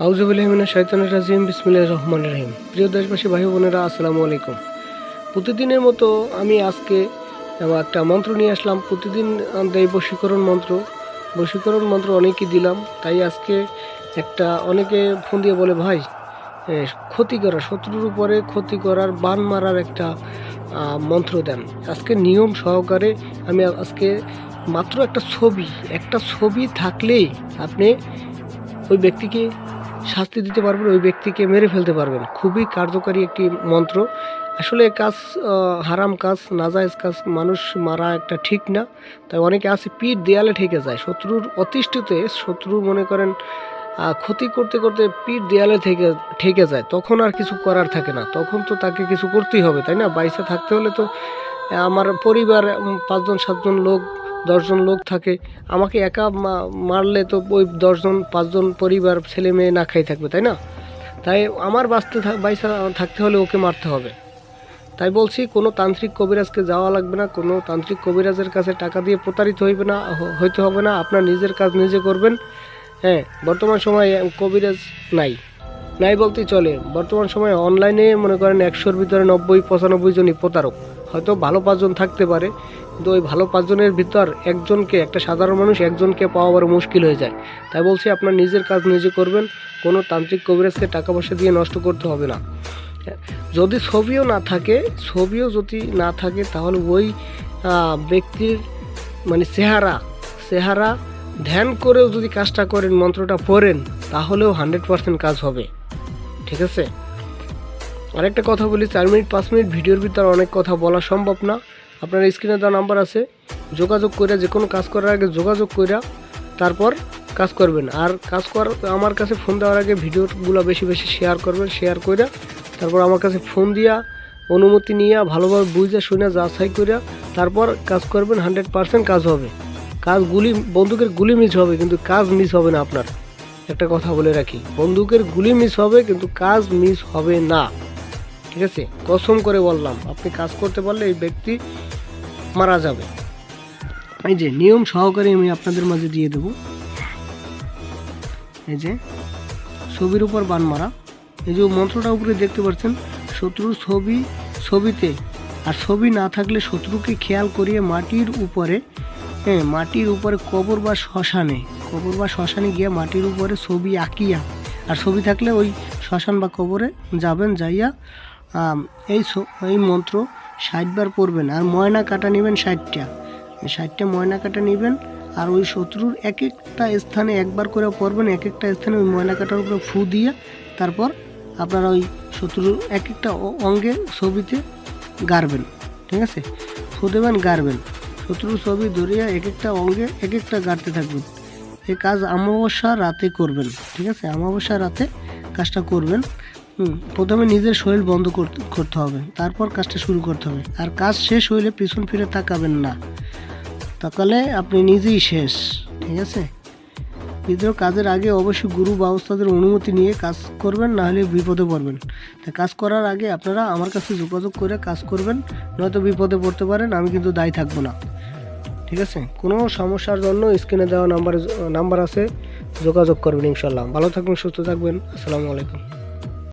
আউযুবিল্লাহি মিনাশ শাইতানির রাজিম বিসমিল্লাহির রহমানির রহিম। প্রিয় দেশবাসী ভাই বোনেরা, আসসালামু আলাইকুম। প্রতিদিনের মতো আমি আজকে একটা মন্ত্র নিয়ে আসলাম। প্রতিদিন দেয় বশীকরণ মন্ত্র অনেকই দিলাম। তাই আজকে অনেকে ফোন দিয়ে বলে, ভাই ক্ষতি করা, শত্রুর উপরে ক্ষতি করার বান মারার একটা মন্ত্র দেন। আজকে নিয়ম সহকারে আমি আজকে মাত্র একটা ছবি থাকলেই আপনি ওই ব্যক্তিকে শাস্তি দিতে পারবেন, ওই ব্যক্তিকে মেরে ফেলতে পারবেন। খুবই কার্যকারী একটি মন্ত্র। আসলে কাজ হারাম কাজ, নাজায়েজ কাজ, মানুষ মারা একটা ঠিক না। তাই অনেকে আছে পিঠ দেয়ালে ঠেকে যায় শত্রুর অতিষ্ঠিতে। শত্রু মনে করেন ক্ষতি করতে করতে পিঠ দেয়ালে ঠেকে যায়, তখন আর কিছু করার থাকে না। তখন তো তাকে কিছু করতেই হবে, তাই না? বাইসা থাকতে হলে তো আমার পরিবার 5জন 7জন লোক 10জন লোক থাকে। আমাকে একা মারলে তো ওই 10জন 5জন পরিবার ছেলে মেয়ে না খাই থাকবে, তাই না? তাই আমার বাইসা থাকতে হলে ওকে মারতে হবে। তাই বলছি, কোনো তান্ত্রিক কবিরাজকে যাওয়া লাগবে না, কোনো তান্ত্রিক কবিরাজের কাছে টাকা দিয়ে প্রতারিত হইতে হবে না। আপনার নিজের কাজ নিজে করবেন। হ্যাঁ, বর্তমান সময়ে কবিরাজ নাই বলতেই চলে। বর্তমান সময়ে অনলাইনে মনে করেন 100-র ভিতরে 90-95 জনই প্রতারক। হয়তো ভালো 5জন থাকতে পারে, কিন্তু ওই ভালো 5জনের ভিতর একটা সাধারণ মানুষ একজনকে পাওয়া বড় মুশকিল হয়ে যায়। তাই বলছি, আপনার নিজের কাজ নিজে করবেন। কোনো তান্ত্রিক কবিরাজকে টাকা পয়সা দিয়ে নষ্ট করতে হবে না। যদি ছবিও যদি না থাকে তাহলে ওই ব্যক্তির মানে চেহারা ধ্যান করেও যদি কাজটা করেন, মন্ত্রটা পড়েন, তাহলেও 100% কাজ হবে। ঠিক আছে? আরেকটা কথা বলি, 4 মিনিট 5 মিনিট ভিডিওর ভিতর অনেক কথা বলা সম্ভব না। আপনার স্ক্রিনে দেওয়া নাম্বার আছে, যোগাযোগ করে, যে কোনো কাজ করার আগে যোগাযোগ করে তারপর কাজ করবেন। আর আমার কাছে ফোন দেওয়ার আগে ভিডিওগুলো বেশি বেশি শেয়ার করবেন। শেয়ার করে তারপর আমার কাছে ফোন দিয়া অনুমতি নিয়ে ভালোভাবে বুঝে শুনে যাচাই করে তারপর কাজ করবেন। 100% কাজ হবে। বন্দুকের গুলি মিস হবে, কিন্তু কাজ মিস হবে না আপনার। একটা কথা বলে রাখি, বন্দুকের গুলি মিস হবে, কিন্তু কাজ মিস হবে না। ঠিক আছে? কসম করে বললাম, আপনি কাজ করতে পারলে এই ব্যক্তি মারা যাবে। এই যে নিয়ম সহকারে আমি আপনাদের মাঝে দিয়ে দেব। এই যে ছবির উপর বান মারা, এই যে মন্ত্রটা উপরে দেখতে পাচ্ছেন, শত্রুর ছবিতে, আর ছবি না থাকলে শত্রুকে খেয়াল করিয়ে মাটির উপরে কবর বা শ্মশানে গিয়ে মাটির উপরে ছবি আঁকিয়া, আর ছবি থাকলে ওই শ্মশান বা কবরে যাবেন, যাইয়া এই মন্ত্র 60 বার পড়বেন। আর ময়না কাটা নেবেন 60টা ময়না কাটা নেবেন। আর ওই শত্রুর এক একটা স্থানে একবার করে পড়বেন। এক একটা স্থানে ওই ময়না কাটার উপরে ফু দিয়ে তারপর আপনারা ওই শত্রুর এক একটা অঙ্গে ছবিতে গাড়বেন। ঠিক আছে? ফু দেবেন, গাড়বেন। শত্রুর ছবি ধরিয়া এক একটা অঙ্গে এক একটা গাড়তে থাকবেন। এই কাজ অমাবস্যা রাতে করবেন। ঠিক আছে? অমাবস্যা রাতে কাজটা করবেন। প্রথমে নিজের শরীর বন্ধ করতে হবে, তারপর কাজটা শুরু করতে হবে। আর কাজ শেষ হইলে পিছন ফিরে তাকাবেন না, তাকালে আপনি নিজেই শেষ। ঠিক আছে? কিন্তু কাজের আগে অবশ্যই গুরু বা ওস্তাদের অনুমতি নিয়ে কাজ করবেন, না হলে বিপদে পড়বেন। তাই কাজ করার আগে আপনারা আমার কাছে যোগাযোগ করে কাজ করবেন, নয়তো বিপদে পড়তে পারেন। আমি কিন্তু দায়ী থাকবো না। ঠিক আছে? কোনো সমস্যার জন্য স্ক্রিনে দেওয়া নাম্বার আছে, যোগাযোগ করবেন ইনশাল্লাহ। ভালো থাকবেন, সুস্থ থাকবেন। আসসালামু আলাইকুম।